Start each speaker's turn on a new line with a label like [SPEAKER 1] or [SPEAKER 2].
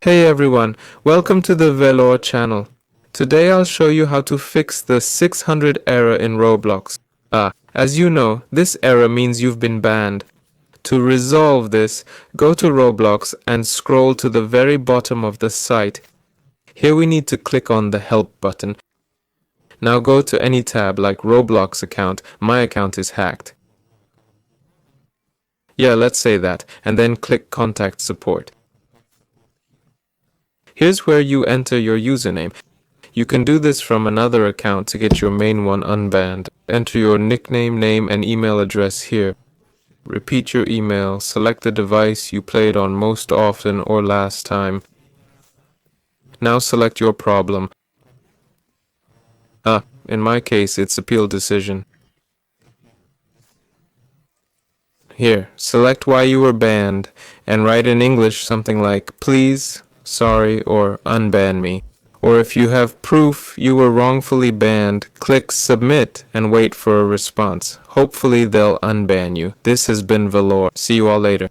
[SPEAKER 1] Hey everyone, welcome to the Velour channel. Today I'll show you how to fix the 600 error in Roblox. As you know, this error means you've been banned. To resolve this, go to Roblox and scroll to the very bottom of the site. Here we need to click on the Help button. Now go to any tab like Roblox account. My account is hacked. Yeah, let's say that, and then click Contact Support. Here's where you enter your username. You can do this from another account to get your main one unbanned. Enter your nickname, name, and email address here. Repeat your email, select the device you played on most often or last time. Now select your problem. In my case, it's appeal decision. Here, select why you were banned, and write in English something like, please, sorry, or unban me. Or if you have proof you were wrongfully banned, click submit and wait for a response. Hopefully they'll unban you. This has been Velour. See you all later.